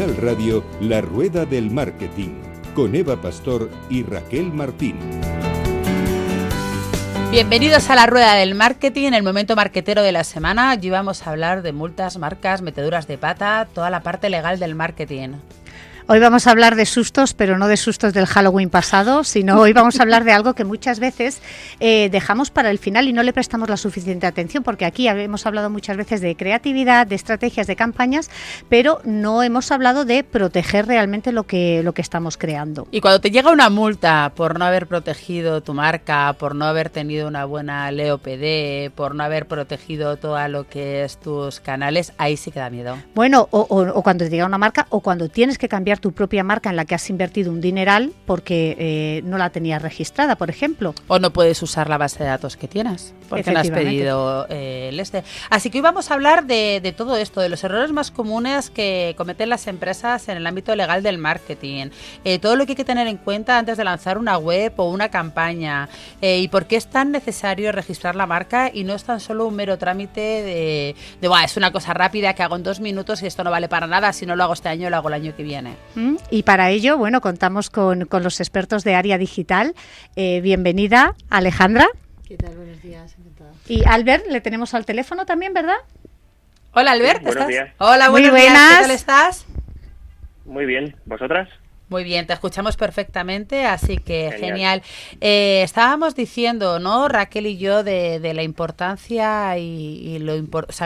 Capital Radio, La Rueda del Marketing, con Eva Pastor y Raquel Martín. Bienvenidos a La Rueda del Marketing, el momento marketero de la semana. Allí vamos a hablar de multas, marcas, meteduras de pata, toda la parte legal del marketing. Hoy vamos a hablar de sustos, pero no de sustos del Halloween pasado, sino hoy vamos a hablar de algo que muchas veces dejamos para el final y no le prestamos la suficiente atención, porque aquí hemos hablado muchas veces de creatividad, de estrategias, de campañas, pero no hemos hablado de proteger realmente lo que estamos creando. Y cuando te llega una multa por no haber protegido tu marca, por no haber tenido una buena LOPD, por no haber protegido todo lo que es tus canales, ahí sí que da miedo. Bueno, o cuando te llega una marca, o cuando tienes que cambiar tu propia marca en la que has invertido un dineral porque no la tenías registrada, por ejemplo. O no puedes usar la base de datos que tienes porque no has pedido el este. Así que hoy vamos a hablar de todo esto, de los errores más comunes que cometen las empresas en el ámbito legal del marketing, todo lo que hay que tener en cuenta antes de lanzar una web o una campaña, y por qué es tan necesario registrar la marca y no es tan solo un mero trámite de es una cosa rápida que hago en 2 minutos y esto no vale para nada, si no lo hago este año lo hago el año que viene. Y para ello, bueno, contamos con los expertos de Área Digital. Bienvenida, Alejandra. ¿Qué tal? Buenos días, encantada. Y Albert, le tenemos al teléfono también, ¿verdad? Hola, Albert, sí, buenos ¿estás? días. Hola, muy buenos días, buenas. ¿Qué tal estás? Muy bien, ¿vosotras? Muy bien, te escuchamos perfectamente, así que Genial. Estábamos diciendo, ¿no, Raquel y yo, de la importancia y lo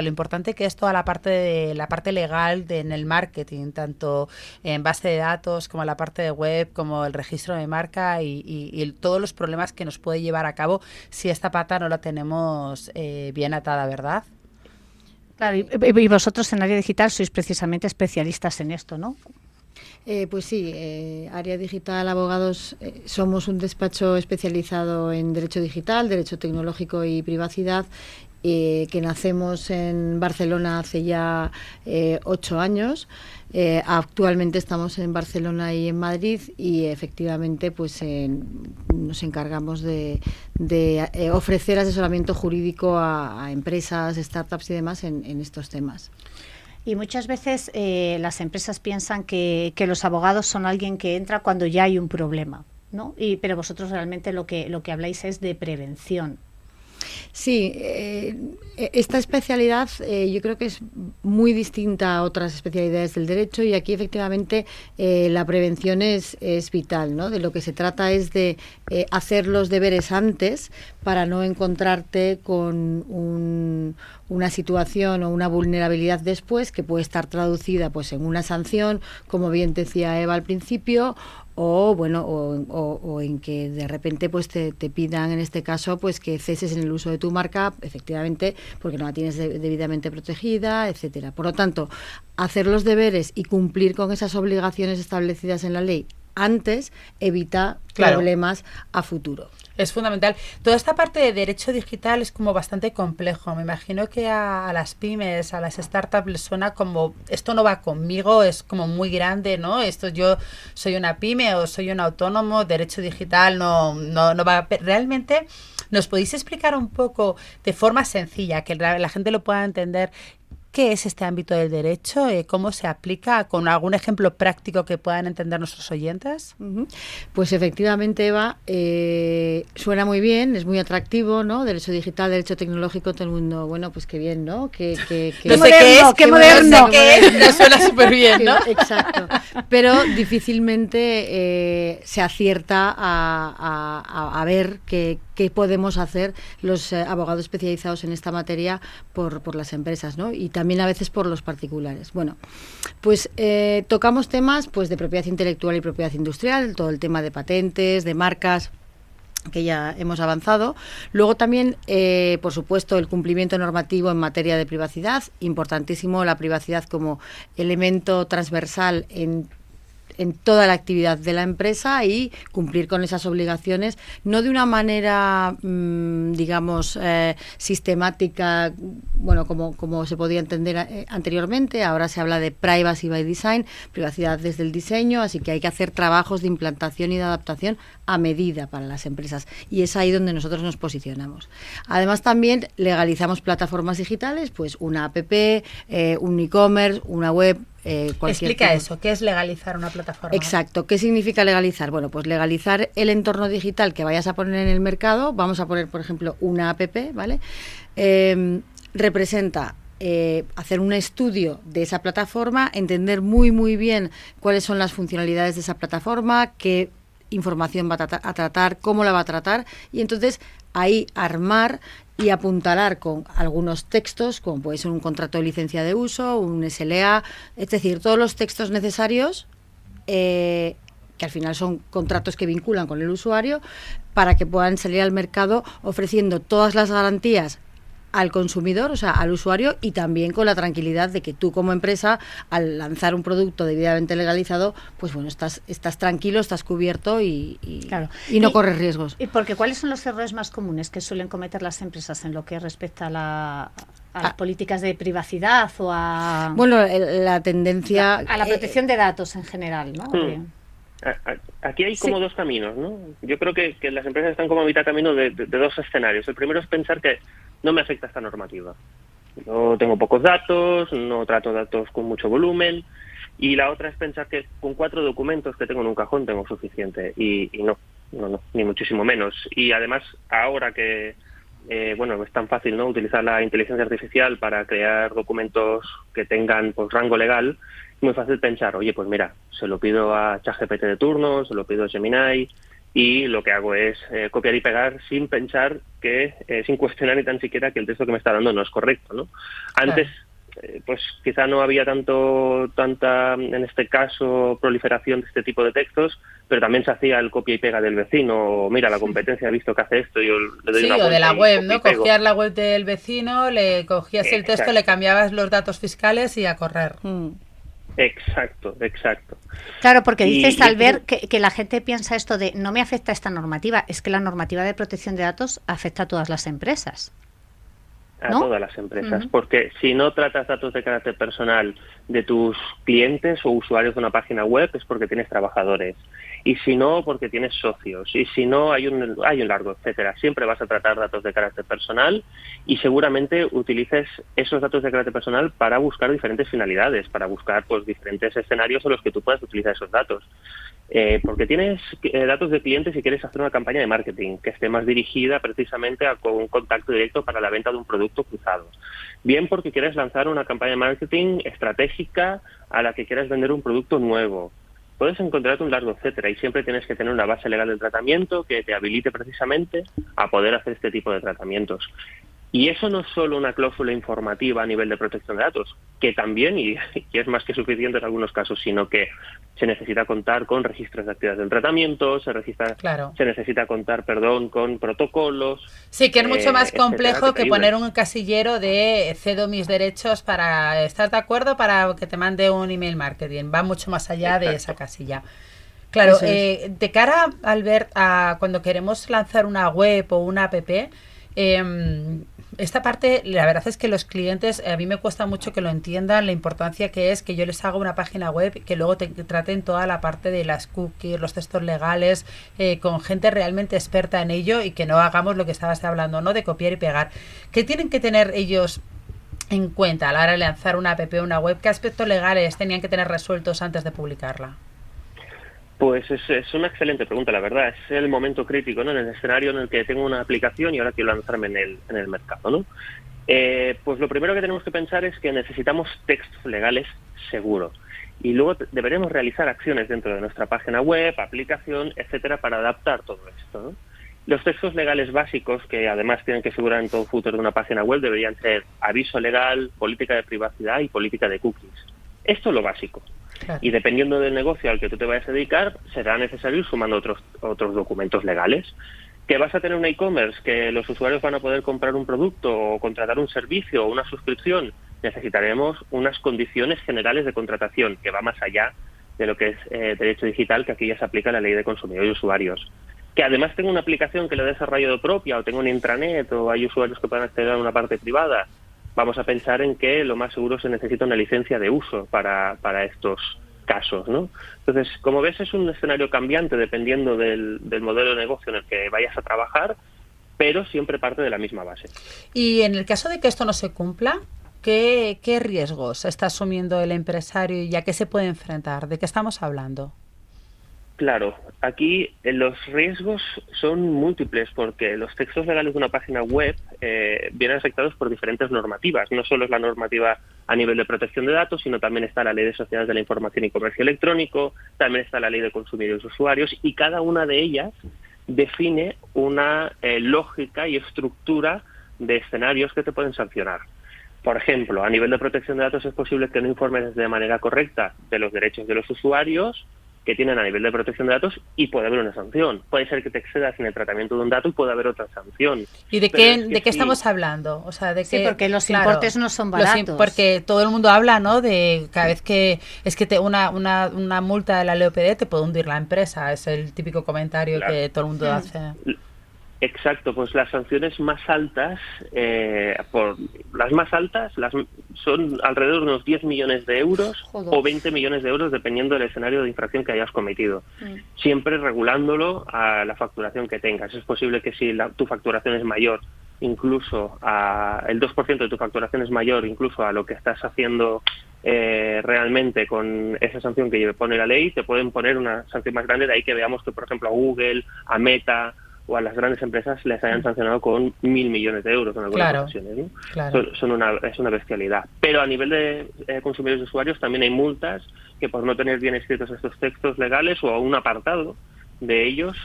importante que es toda la parte legal en el marketing, tanto en base de datos como la parte de web, como el registro de marca y todos los problemas que nos puede llevar a cabo si esta pata no la tenemos bien atada, ¿verdad? Claro, y vosotros en Área Digital sois precisamente especialistas en esto, ¿no? Pues sí, Área Digital Abogados somos un despacho especializado en Derecho Digital, Derecho Tecnológico y Privacidad, que nacemos en Barcelona hace ya 8 años. Actualmente estamos en Barcelona y en Madrid y efectivamente pues nos encargamos de ofrecer asesoramiento jurídico a empresas, startups y demás en estos temas. Y muchas veces las empresas piensan que los abogados son alguien que entra cuando ya hay un problema, ¿no? Pero vosotros realmente lo que habláis es de prevención. Sí, esta especialidad yo creo que es muy distinta a otras especialidades del derecho y aquí efectivamente la prevención es vital, ¿no? De lo que se trata es de hacer los deberes antes para no encontrarte con una situación o una vulnerabilidad después que puede estar traducida pues en una sanción, como bien decía Eva al principio, o bueno, o en que de repente pues te pidan en este caso pues que ceses en el uso de tu marca, efectivamente, porque no la tienes debidamente protegida, etcétera. Por lo tanto, hacer los deberes y cumplir con esas obligaciones establecidas en la ley antes evita problemas a futuro. Es fundamental. Toda esta parte de derecho digital es como bastante complejo. Me imagino que a las pymes, a las startups les suena como esto no va conmigo, es como muy grande, ¿no? Esto yo soy una pyme o soy un autónomo, derecho digital no va. Realmente, ¿nos podéis explicar un poco de forma sencilla, que la gente lo pueda entender? ¿Qué es este ámbito del derecho? ¿Cómo se aplica? ¿Con algún ejemplo práctico que puedan entender nuestros oyentes? Pues efectivamente, Eva, suena muy bien, es muy atractivo, ¿no? Derecho digital, derecho tecnológico, todo el mundo, bueno, pues qué bien, ¿no? No sé qué moderno. Suena súper bien, ¿no? Exacto. Pero difícilmente se acierta a ver qué podemos hacer los abogados especializados en esta materia por las empresas, ¿no? Y también a veces por los particulares. Bueno, pues tocamos temas pues de propiedad intelectual y propiedad industrial, todo el tema de patentes, de marcas, que ya hemos avanzado. Luego también, por supuesto, el cumplimiento normativo en materia de privacidad, importantísimo la privacidad como elemento transversal en toda la actividad de la empresa y cumplir con esas obligaciones, no de una manera, digamos, sistemática, bueno, como se podía entender anteriormente. Ahora se habla de privacy by design, privacidad desde el diseño, así que hay que hacer trabajos de implantación y de adaptación a medida para las empresas, y es ahí donde nosotros nos posicionamos. Además, también legalizamos plataformas digitales, pues una app, un e-commerce, una web. Explica eso, ¿qué es legalizar una plataforma? Exacto, ¿qué significa legalizar? Bueno, pues legalizar el entorno digital que vayas a poner en el mercado. Vamos a poner, por ejemplo, una app, ¿vale? Representa hacer un estudio de esa plataforma, entender muy bien cuáles son las funcionalidades de esa plataforma, qué información va a tratar, cómo la va a tratar, y entonces ahí armar y apuntalar con algunos textos, como puede ser un contrato de licencia de uso, un SLA, es decir, todos los textos necesarios, que al final son contratos que vinculan con el usuario, para que puedan salir al mercado ofreciendo todas las garantías al consumidor, o sea, al usuario, y también con la tranquilidad de que tú como empresa, al lanzar un producto debidamente legalizado, pues bueno, estás tranquilo, estás cubierto y no corres riesgos. ¿Y porque cuáles son los errores más comunes que suelen cometer las empresas en lo que respecta a las políticas de privacidad o a... Bueno, la tendencia... A la protección de datos en general, ¿no? Aquí hay como dos caminos, ¿no? Yo creo que las empresas están como a mitad camino de dos escenarios. El primero es pensar que no me afecta esta normativa. Yo tengo pocos datos, no trato datos con mucho volumen, y la otra es pensar que con 4 documentos que tengo en un cajón tengo suficiente, y no, ni muchísimo menos. Y además, ahora que es tan fácil, ¿no?, utilizar la inteligencia artificial para crear documentos que tengan pues rango legal, es muy fácil pensar, oye, pues mira, se lo pido a ChatGPT de turno, se lo pido a Gemini, y lo que hago es copiar y pegar sin pensar sin cuestionar ni tan siquiera que el texto que me está dando no es correcto, ¿no? Antes, pues quizá no había tanta, en este caso, proliferación de este tipo de textos, pero también se hacía el copia y pega del vecino, o mira, la competencia ha visto que hace esto, yo le doy una vuelta. Sí, o de la web, ¿no? Cogías la web del vecino, le cogías el texto, le cambiabas los datos fiscales y a correr. Exacto. Claro, porque dices, Albert, que la gente piensa esto de no me afecta esta normativa. Es que la normativa de protección de datos afecta a todas las empresas. A ¿no? todas las empresas, porque si no tratas datos de carácter personal de tus clientes o usuarios de una página web es porque tienes trabajadores, y si no, porque tienes socios, y si no, hay un largo etcétera. Siempre vas a tratar datos de carácter personal, y seguramente utilices esos datos de carácter personal para buscar diferentes finalidades, para buscar pues diferentes escenarios en los que tú puedas utilizar esos datos. Porque tienes datos de clientes y quieres hacer una campaña de marketing que esté más dirigida precisamente a un contacto directo para la venta de un producto cruzado. Bien porque quieres lanzar una campaña de marketing estratégica a la que quieras vender un producto nuevo. Puedes encontrarte un largo etcétera, y siempre tienes que tener una base legal de tratamiento que te habilite precisamente a poder hacer este tipo de tratamientos. Y eso no es solo una cláusula informativa a nivel de protección de datos, que también, y es más que suficiente en algunos casos, sino que se necesita contar con registros de actividades del tratamiento, se necesita contar, con protocolos. Sí, que es mucho más complejo que poner un casillero de cedo mis derechos para estar de acuerdo para que te mande un email marketing. Va mucho más allá de esa casilla. Claro, de cara, Albert, a cuando queremos lanzar una web o una app, esta parte, la verdad es que los clientes, a mí me cuesta mucho que lo entiendan, la importancia que es que yo les haga una página web que luego traten toda la parte de las cookies, los textos legales, con gente realmente experta en ello, y que no hagamos lo que estabas hablando, ¿no?, de copiar y pegar. ¿Qué tienen que tener ellos en cuenta a la hora de lanzar una app o una web? ¿Qué aspectos legales tenían que tener resueltos antes de publicarla? Pues es una excelente pregunta, la verdad. Es el momento crítico, ¿no?, en el escenario en el que tengo una aplicación y ahora quiero lanzarme en el mercado, ¿no? Pues lo primero que tenemos que pensar es que necesitamos textos legales seguros. Y luego deberemos realizar acciones dentro de nuestra página web, aplicación, etcétera, para adaptar todo esto, ¿no? Los textos legales básicos, que además tienen que figurar en todo footer de una página web, deberían ser aviso legal, política de privacidad y política de cookies. Esto es lo básico. Claro. Y dependiendo del negocio al que tú te vayas a dedicar, será necesario ir sumando otros documentos legales. Que vas a tener un e-commerce, que los usuarios van a poder comprar un producto o contratar un servicio o una suscripción, necesitaremos unas condiciones generales de contratación, que va más allá de lo que es derecho digital, que aquí ya se aplica la ley de consumidor y usuarios. Que además tengo una aplicación que le he desarrollado propia, o tengo un intranet, o hay usuarios que puedan acceder a una parte privada, vamos a pensar en que lo más seguro se necesita una licencia de uso para estos casos, ¿no? Entonces, como ves, es un escenario cambiante dependiendo del modelo de negocio en el que vayas a trabajar, pero siempre parte de la misma base. Y en el caso de que esto no se cumpla, ¿qué riesgos está asumiendo el empresario y a qué se puede enfrentar? ¿De qué estamos hablando? Claro, aquí los riesgos son múltiples porque los textos legales de una página web vienen afectados por diferentes normativas. No solo es la normativa a nivel de protección de datos, sino también está la Ley de Sociedades de la Información y Comercio Electrónico, también está la Ley de Consumidores y Usuarios, y cada una de ellas define una lógica y estructura de escenarios que te pueden sancionar. Por ejemplo, a nivel de protección de datos es posible que no informes de manera correcta de los derechos de los usuarios que tienen a nivel de protección de datos y puede haber una sanción. Puede ser que te excedas en el tratamiento de un dato y puede haber otra sanción. ¿Y de qué estamos hablando? O sea, sí, porque los importes no son baratos. Porque todo el mundo habla, ¿no? De cada vez que una multa de la LOPD te puede hundir la empresa. Es el típico comentario que todo el mundo hace. Exacto, pues las sanciones más altas, son alrededor de unos 10 millones de euros o 20 millones de euros, dependiendo del escenario de infracción que hayas cometido. Siempre regulándolo a la facturación que tengas. Es posible que si tu facturación es mayor, incluso el 2% de tu facturación es mayor, incluso a lo que estás haciendo realmente con esa sanción que pone la ley, te pueden poner una sanción más grande. De ahí que veamos que, por ejemplo, a Google, a Meta o a las grandes empresas les hayan sancionado con 1.000 millones de euros en algunas ocasiones, ¿no? Claro. Es una bestialidad. Pero a nivel de consumidores y usuarios también hay multas que, por no tener bien escritos estos textos legales o un apartado de ellos,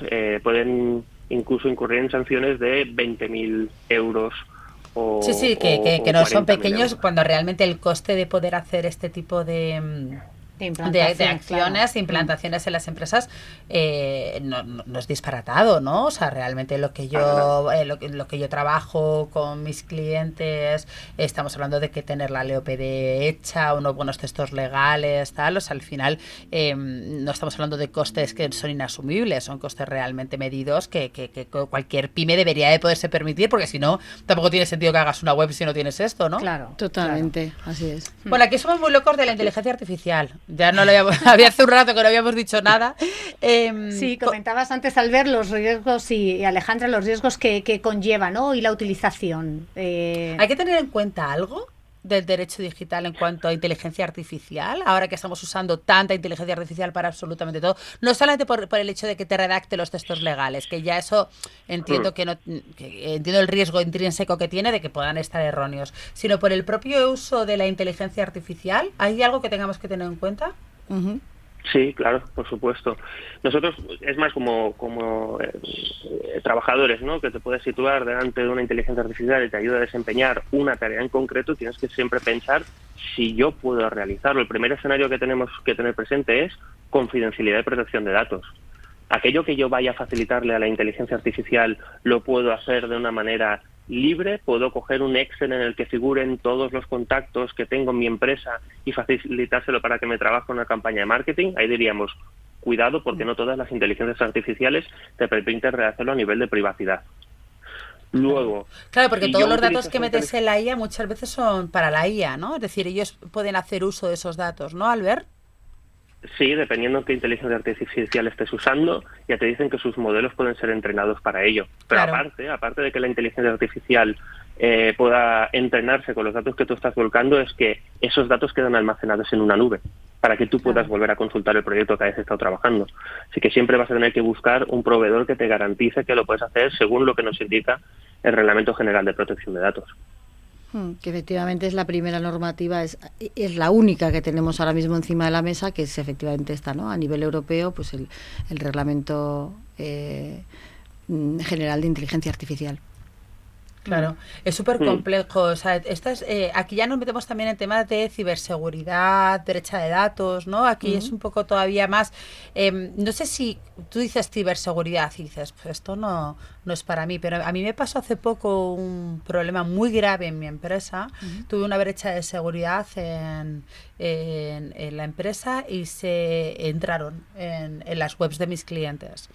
pueden incluso incurrir en sanciones de 20.000 euros. Sí, que no son pequeños euros, cuando realmente el coste de poder hacer este tipo de acciones, implantaciones en las empresas no es disparatado, ¿no? O sea, realmente lo que yo trabajo con mis clientes, estamos hablando de que tener la LOPD hecha, unos buenos textos legales, tal, o sea, al final no estamos hablando de costes que son inasumibles, son costes realmente medidos que cualquier pyme debería de poderse permitir, porque si no, tampoco tiene sentido que hagas una web si no tienes esto, ¿no? Claro, totalmente, así es. Bueno, aquí somos muy locos de la inteligencia artificial. Ya no había hace un rato que no habíamos dicho nada. Sí, comentabas antes, Albert, los riesgos y Alejandra, los riesgos que conlleva, ¿no? Y la utilización. ¿Hay que tener en cuenta algo del derecho digital en cuanto a inteligencia artificial, ahora que estamos usando tanta inteligencia artificial para absolutamente todo? No solamente por el hecho de que te redacte los textos legales, que ya eso entiendo que entiendo el riesgo intrínseco que tiene de que puedan estar erróneos, sino por el propio uso de la inteligencia artificial. ¿Hay algo que tengamos que tener en cuenta? Uh-huh. Sí, claro, por supuesto. Nosotros, es más como trabajadores, ¿no? Que te puedes situar delante de una inteligencia artificial y te ayuda a desempeñar una tarea en concreto, tienes que siempre pensar si yo puedo realizarlo. El primer escenario que tenemos que tener presente es confidencialidad y protección de datos. Aquello que yo vaya a facilitarle a la inteligencia artificial lo puedo hacer de una manera libre, puedo coger un Excel en el que figuren todos los contactos que tengo en mi empresa y facilitárselo para que me trabaje una campaña de marketing. Ahí diríamos, cuidado, porque no todas las inteligencias artificiales te permiten hacerlo a nivel de privacidad. Luego, claro, porque todos los datos que metes en la IA muchas veces son para la IA, ¿no? Es decir, ellos pueden hacer uso de esos datos, ¿no, Albert? Sí, dependiendo de qué inteligencia artificial estés usando, ya te dicen que sus modelos pueden ser entrenados para ello. Pero claro, aparte de que la inteligencia artificial pueda entrenarse con los datos que tú estás volcando, es que esos datos quedan almacenados en una nube para que tú puedas volver a consultar el proyecto que hayas estado trabajando. Así que siempre vas a tener que buscar un proveedor que te garantice que lo puedes hacer según lo que nos indica el Reglamento General de Protección de Datos. Que efectivamente es la primera normativa, es la única que tenemos ahora mismo encima de la mesa, que es efectivamente esta, ¿no? A nivel europeo, pues el Reglamento General de Inteligencia Artificial. Claro, es súper complejo. O sea, aquí ya nos metemos también en temas de ciberseguridad, derecha de datos, ¿no? Aquí es un poco todavía más. No sé si tú dices ciberseguridad y dices, pues esto no es para mí, pero a mí me pasó hace poco un problema muy grave en mi empresa. Tuve una brecha de seguridad en la empresa y se entraron en las webs de mis clientes,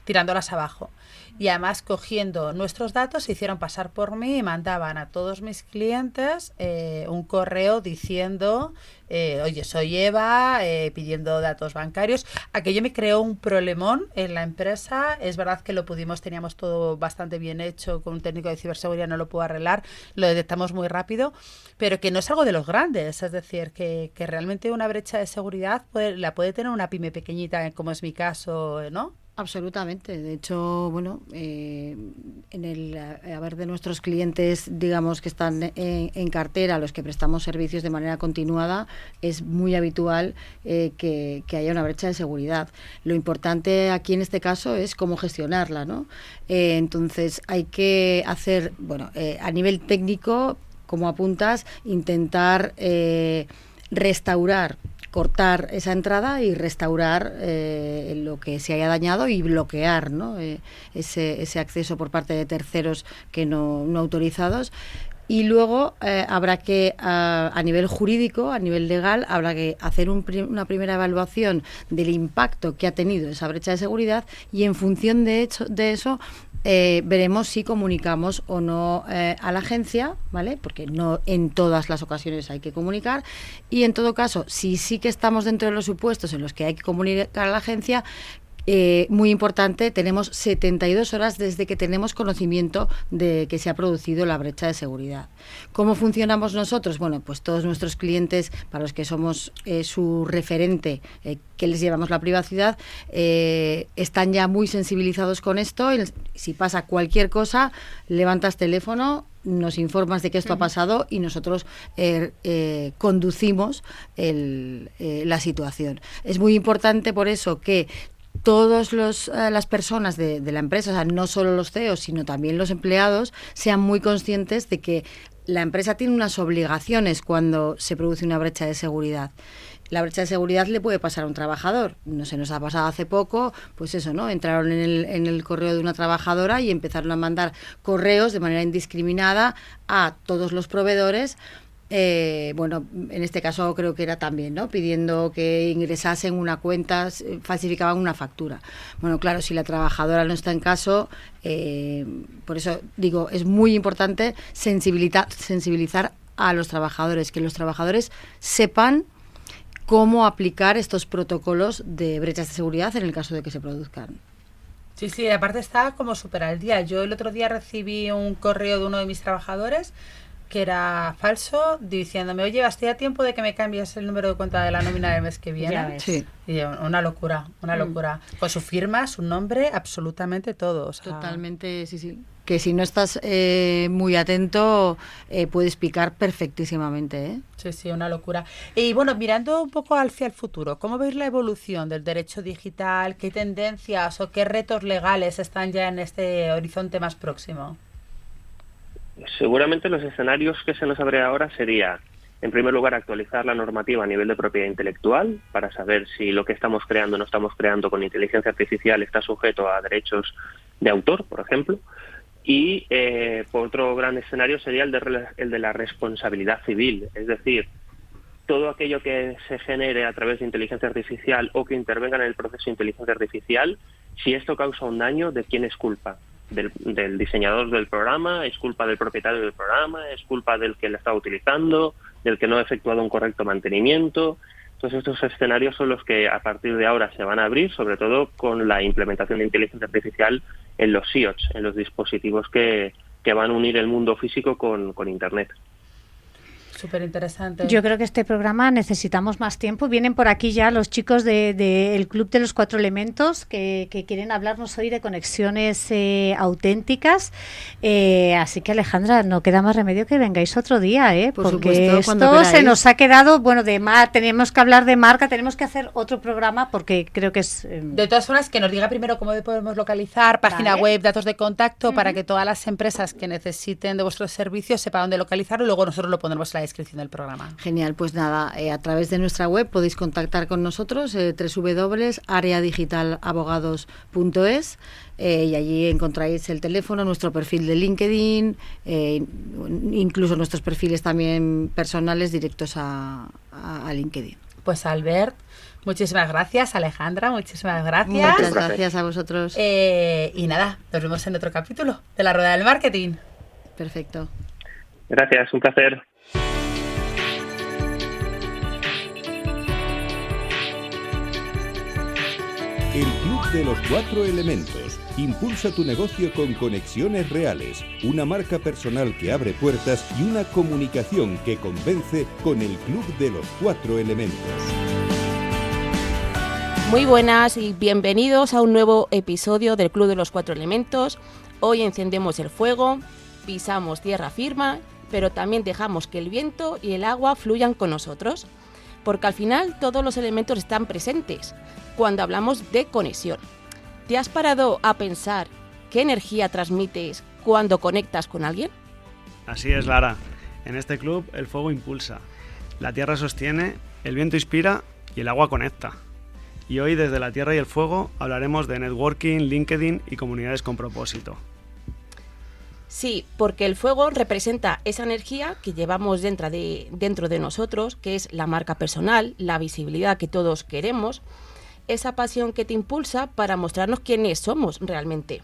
tirándolas abajo. y además cogiendo nuestros datos se hicieron pasar por mí y mandaban a todos mis clientes un correo diciendo oye, soy Eva, pidiendo datos bancarios. Aquello me creó un problemón en la empresa. Es verdad que teníamos todo bastante bien hecho, con un técnico de ciberseguridad no lo puedo arreglar, lo detectamos muy rápido, pero que no es algo de los grandes, es decir, que realmente una brecha de seguridad la puede tener una pyme pequeñita, como es mi caso, ¿no? Absolutamente. De hecho, bueno, en el haber de nuestros clientes, digamos, que están en cartera, a los que prestamos servicios de manera continuada, es muy habitual que haya una brecha de seguridad. Lo importante aquí en este caso es cómo gestionarla, ¿no? Entonces, hay que hacer, bueno, a nivel técnico, como apuntas, intentar restaurar, cortar esa entrada y restaurar lo que se haya dañado y bloquear, ¿no? ese acceso por parte de terceros que no autorizados. Y luego habrá que, a nivel jurídico, a nivel legal, habrá que hacer una primera evaluación del impacto que ha tenido esa brecha de seguridad y en función de eso veremos si comunicamos o no a la agencia, ¿vale? Porque no en todas las ocasiones hay que comunicar, y en todo caso, si sí que estamos dentro de los supuestos en los que hay que comunicar a la agencia, muy importante, tenemos 72 horas desde que tenemos conocimiento de que se ha producido la brecha de seguridad. ¿Cómo funcionamos nosotros? Bueno, pues todos nuestros clientes, para los que somos su referente, que les llevamos la privacidad, están ya muy sensibilizados con esto. Si pasa cualquier cosa, levantas teléfono, nos informas de que esto ha pasado y nosotros conducimos la situación. Es muy importante por eso que todas las personas de la empresa, o sea, no solo los CEOs, sino también los empleados, sean muy conscientes de que la empresa tiene unas obligaciones cuando se produce una brecha de seguridad. La brecha de seguridad le puede pasar a un trabajador. No se nos ha pasado hace poco, pues eso, ¿no? Entraron en el correo de una trabajadora y empezaron a mandar correos de manera indiscriminada a todos los proveedores. Bueno, en este caso creo que era también, ¿no? Pidiendo que ingresasen una cuenta, falsificaban una factura. Bueno, claro, si la trabajadora no está en caso, por eso digo, es muy importante sensibilizar a los trabajadores, que los trabajadores sepan cómo aplicar estos protocolos de brechas de seguridad en el caso de que se produzcan. Sí, aparte está como súper al día. Yo el otro día recibí un correo de uno de mis trabajadores que era falso, diciéndome, oye, estoy a tiempo de que me cambies el número de cuenta de la nómina del mes que viene. Sí. Y una locura. Con su firma, su nombre, absolutamente todo. O sea, totalmente, sí. Que si no estás muy atento, puedes picar perfectísimamente, ¿eh? Sí, una locura. Y bueno, mirando un poco hacia el futuro, ¿cómo veis la evolución del derecho digital? ¿Qué tendencias o qué retos legales están ya en este horizonte más próximo? Seguramente los escenarios que se nos abre ahora sería, en primer lugar, actualizar la normativa a nivel de propiedad intelectual para saber si lo que estamos creando o no estamos creando con inteligencia artificial está sujeto a derechos de autor, por ejemplo. Y por otro gran escenario sería el de la responsabilidad civil, es decir, todo aquello que se genere a través de inteligencia artificial o que intervenga en el proceso de inteligencia artificial, si esto causa un daño, ¿de quién es culpa? Del diseñador del programa, es culpa del propietario del programa, es culpa del que lo está utilizando, del que no ha efectuado un correcto mantenimiento. Entonces estos escenarios son los que a partir de ahora se van a abrir, sobre todo con la implementación de inteligencia artificial en los SIOTs, en los dispositivos que van a unir el mundo físico con Internet. Súper interesante. Yo creo que este programa necesitamos más tiempo. Vienen por aquí ya los chicos del Club de los Cuatro Elementos que quieren hablarnos hoy de conexiones auténticas. Así que, Alejandra, no queda más remedio que vengáis otro día, Por porque supuesto, esto se nos ha quedado, bueno, tenemos que hablar de marca, tenemos que hacer otro programa porque creo que es... De todas formas, que nos diga primero cómo podemos localizar, página web, datos de contacto, para que todas las empresas que necesiten de vuestros servicios sepan dónde localizarlo y luego nosotros lo pondremos en la descripción del programa. Genial, pues nada, a través de nuestra web podéis contactar con nosotros, www.areadigitalabogados.es, y allí encontráis el teléfono, nuestro perfil de LinkedIn, incluso nuestros perfiles también personales directos a LinkedIn. Pues Albert, Muchísimas gracias, Alejandra, muchísimas gracias. Muchas gracias a vosotros. Y nada, nos vemos en otro capítulo de La Rueda del Marketing. Perfecto. Gracias, un placer. El Club de los 4 Elementos. Impulsa tu negocio con conexiones reales, una marca personal que abre puertas y una comunicación que convence con el Club de los 4 Elementos. Muy buenas y bienvenidos a un nuevo episodio del Club de los 4 Elementos. Hoy encendemos el fuego, pisamos tierra firme, pero también dejamos que el viento y el agua fluyan con nosotros, porque al final todos los elementos están presentes cuando hablamos de conexión. ¿Te has parado a pensar qué energía transmites cuando conectas con alguien? Así es, Lara. En este club el fuego impulsa, la tierra sostiene, el viento inspira y el agua conecta. Y hoy desde la tierra y el fuego hablaremos de networking, LinkedIn y comunidades con propósito. Sí, porque el fuego representa esa energía que llevamos dentro de nosotros, que es la marca personal, la visibilidad que todos queremos, esa pasión que te impulsa para mostrarnos quiénes somos realmente.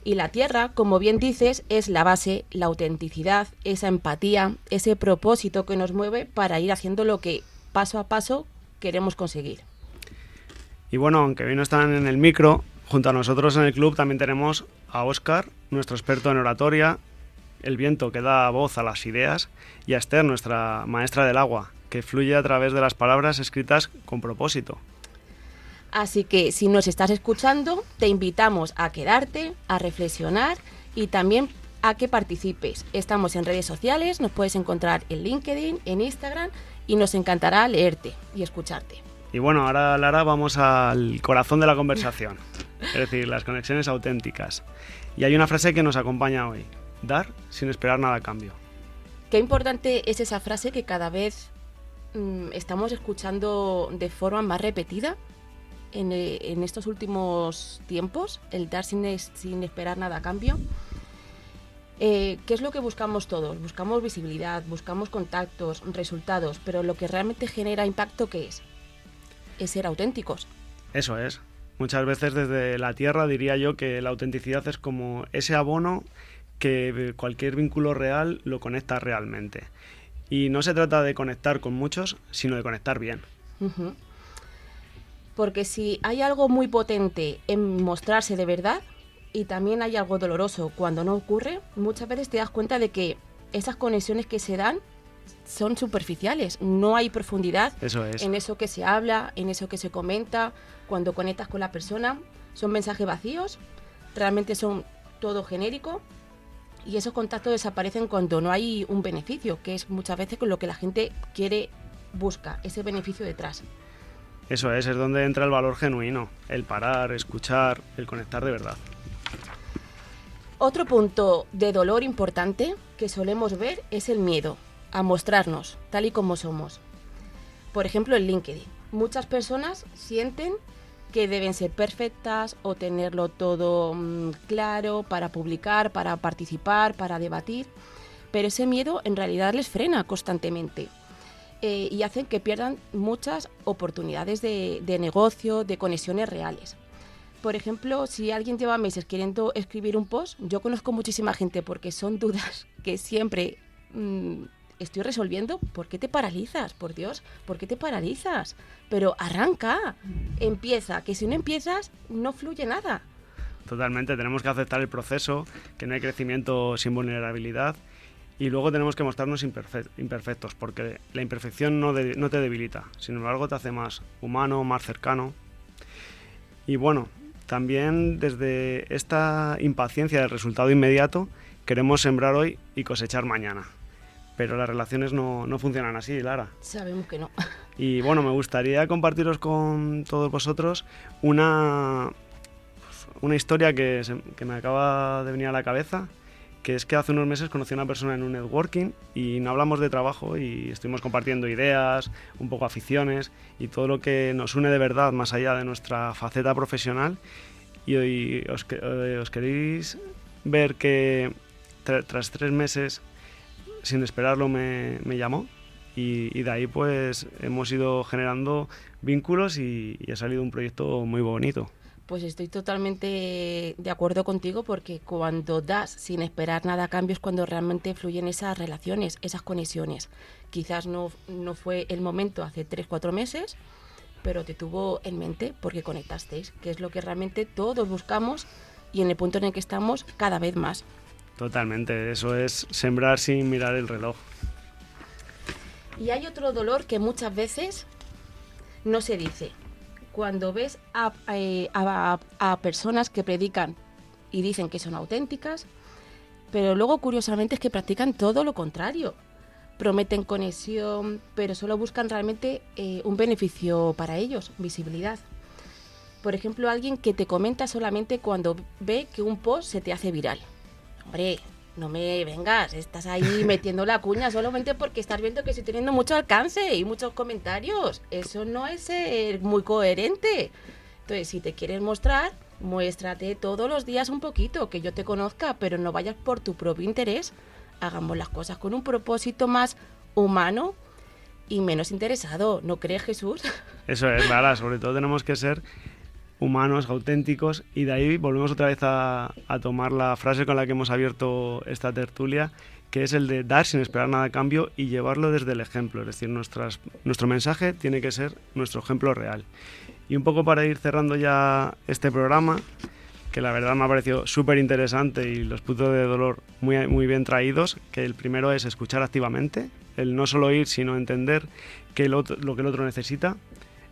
Y la tierra, como bien dices, es la base, la autenticidad, esa empatía, ese propósito que nos mueve para ir haciendo lo que paso a paso queremos conseguir. Y bueno, aunque hoy no están en el micro, junto a nosotros en el club también tenemos a Óscar, nuestro experto en oratoria, el viento que da voz a las ideas, y a Esther, nuestra maestra del agua, que fluye a través de las palabras escritas con propósito. Así que si nos estás escuchando, te invitamos a quedarte, a reflexionar y también a que participes. Estamos en redes sociales, nos puedes encontrar en LinkedIn, en Instagram y nos encantará leerte y escucharte. Y bueno, ahora, Lara, vamos al corazón de la conversación, es decir, las conexiones auténticas. Y hay una frase que nos acompaña hoy: dar sin esperar nada a cambio. Qué importante es esa frase que cada vez estamos escuchando de forma más repetida en estos últimos tiempos, el dar sin esperar nada a cambio. ¿Qué es lo que buscamos todos? Buscamos visibilidad, buscamos contactos, resultados, pero lo que realmente genera impacto, ¿qué es? Es ser auténticos. Eso es. Muchas veces desde la tierra diría yo que la autenticidad es como ese abono que cualquier vínculo real lo conecta realmente. Y no se trata de conectar con muchos, sino de conectar bien. Uh-huh. Porque si hay algo muy potente en mostrarse de verdad, y también hay algo doloroso cuando no ocurre, muchas veces te das cuenta de que esas conexiones que se dan son superficiales, no hay profundidad. Eso es. En eso que se habla, en eso que se comenta. Cuando conectas con la persona, son mensajes vacíos, realmente son todo genérico, y esos contactos desaparecen cuando no hay un beneficio, que es muchas veces con lo que la gente busca, ese beneficio detrás. Eso es donde entra el valor genuino, el parar, escuchar, el conectar de verdad. Otro punto de dolor importante que solemos ver es el miedo a mostrarnos tal y como somos. Por ejemplo, en LinkedIn. Muchas personas sienten que deben ser perfectas o tenerlo todo claro para publicar, para participar, para debatir, pero ese miedo en realidad les frena constantemente y hacen que pierdan muchas oportunidades de negocio, de conexiones reales. Por ejemplo, si alguien lleva meses queriendo escribir un post, yo conozco muchísima gente porque son dudas que siempre estoy resolviendo. ¿Por qué te paralizas? Por Dios, ¿por qué te paralizas? Pero arranca, empieza, que si no empiezas no fluye nada. Totalmente, tenemos que aceptar el proceso, que no hay crecimiento sin vulnerabilidad, y luego tenemos que mostrarnos imperfectos, porque la imperfección no te debilita, sin embargo te hace más humano, más cercano. Y bueno, también desde esta impaciencia del resultado inmediato queremos sembrar hoy y cosechar mañana. Pero las relaciones no funcionan así, Lara. Sabemos que no. Y bueno, me gustaría compartiros con todos vosotros una historia que me acaba de venir a la cabeza, que es que hace unos meses conocí a una persona en un networking y no hablamos de trabajo y estuvimos compartiendo ideas, un poco aficiones y todo lo que nos une de verdad más allá de nuestra faceta profesional. Y hoy os queréis ver que tras 3 meses, sin esperarlo, me llamó y de ahí pues hemos ido generando vínculos y ha salido un proyecto muy bonito. Pues estoy totalmente de acuerdo contigo, porque cuando das sin esperar nada a cambio es cuando realmente fluyen esas relaciones, esas conexiones. Quizás no fue el momento hace 3-4 meses, pero te tuvo en mente porque conectasteis, que es lo que realmente todos buscamos y en el punto en el que estamos cada vez más. Totalmente, eso es sembrar sin mirar el reloj. Y hay otro dolor que muchas veces no se dice. Cuando ves a personas que predican y dicen que son auténticas, pero luego curiosamente es que practican todo lo contrario. Prometen conexión, pero solo buscan realmente un beneficio para ellos, visibilidad. Por ejemplo, alguien que te comenta solamente cuando ve que un post se te hace viral. Hombre, no me vengas, estás ahí metiendo la cuña solamente porque estás viendo que estoy teniendo mucho alcance y muchos comentarios. Eso no es ser muy coherente. Entonces, si te quieres mostrar, muéstrate todos los días un poquito, que yo te conozca, pero no vayas por tu propio interés. Hagamos las cosas con un propósito más humano y menos interesado. ¿No crees, Jesús? Eso es, Lara, sobre todo tenemos que ser humanos, auténticos, y de ahí volvemos otra vez a tomar la frase con la que hemos abierto esta tertulia, que es el de dar sin esperar nada a cambio y llevarlo desde el ejemplo. Es decir, nuestro mensaje tiene que ser nuestro ejemplo real. Y un poco para ir cerrando ya este programa, que la verdad me ha parecido súper interesante y los puntos de dolor muy, muy bien traídos, que el primero es escuchar activamente, el no solo oír, sino entender lo que el otro necesita.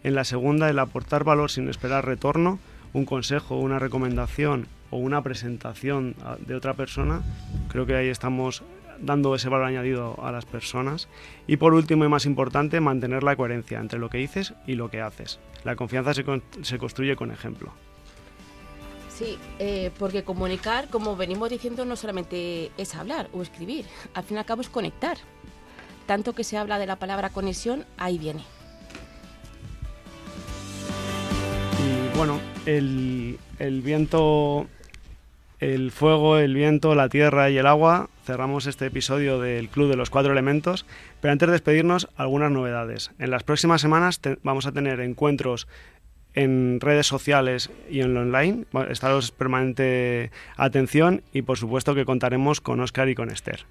En la segunda, el aportar valor sin esperar retorno, un consejo, una recomendación o una presentación de otra persona. Creo que ahí estamos dando ese valor añadido a las personas. Y por último y más importante, mantener la coherencia entre lo que dices y lo que haces. La confianza se construye con ejemplo. Sí, porque comunicar, como venimos diciendo, no solamente es hablar o escribir, al fin y al cabo es conectar. Tanto que se habla de la palabra conexión, ahí viene. Y bueno, el viento, el fuego, el viento, la tierra y el agua, cerramos este episodio del Club de los 4 Elementos, pero antes de despedirnos, algunas novedades. En las próximas semanas vamos a tener encuentros en redes sociales y en lo online, estaros permanente atención y por supuesto que contaremos con Óscar y con Esther.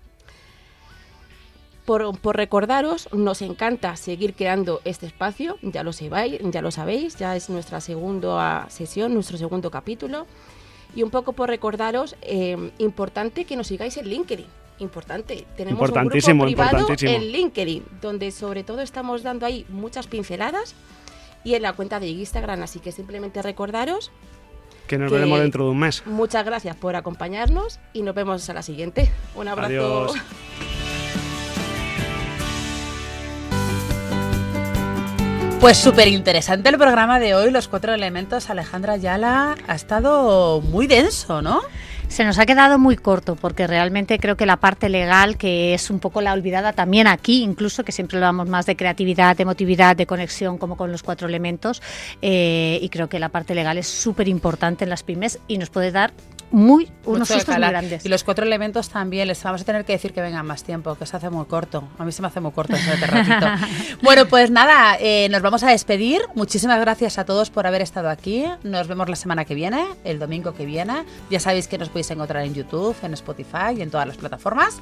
Por recordaros, nos encanta seguir creando este espacio, ya lo sabéis, ya es nuestra segunda sesión, nuestro segundo capítulo. Y un poco por recordaros, importante que nos sigáis en LinkedIn, importante. Tenemos un grupo privado en LinkedIn, donde sobre todo estamos dando ahí muchas pinceladas, y en la cuenta de Instagram, así que simplemente recordaros que nos veremos dentro de un mes. Muchas gracias por acompañarnos y nos vemos a la siguiente. Un abrazo. Adiós. Pues súper interesante el programa de hoy, los 4 elementos. Alejandra Ayala, ha estado muy denso, ¿no? Se nos ha quedado muy corto porque realmente creo que la parte legal, que es un poco la olvidada también aquí, incluso que siempre hablamos más de creatividad, de emotividad, de conexión como con los 4 elementos, y creo que la parte legal es súper importante en las pymes y nos puede dar unos sustos muy grandes. Y los 4 elementos también, les vamos a tener que decir que vengan más tiempo, que se hace muy corto. A mí se me hace muy corto ese ratito. Bueno, pues nada, nos vamos a despedir. Muchísimas gracias a todos por haber estado aquí. Nos vemos la semana que viene, el domingo que viene. Ya sabéis que nos podéis encontrar en YouTube, en Spotify y en todas las plataformas.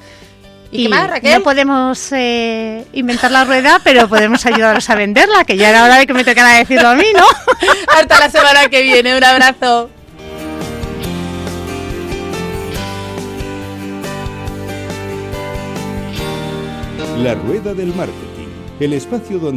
¿Y qué más, Raquel? No podemos inventar la rueda, pero podemos ayudaros a venderla, que ya era hora de que me tocara decirlo a mí, ¿no? Hasta la semana que viene. Un abrazo. La Rueda del Marketing, el espacio donde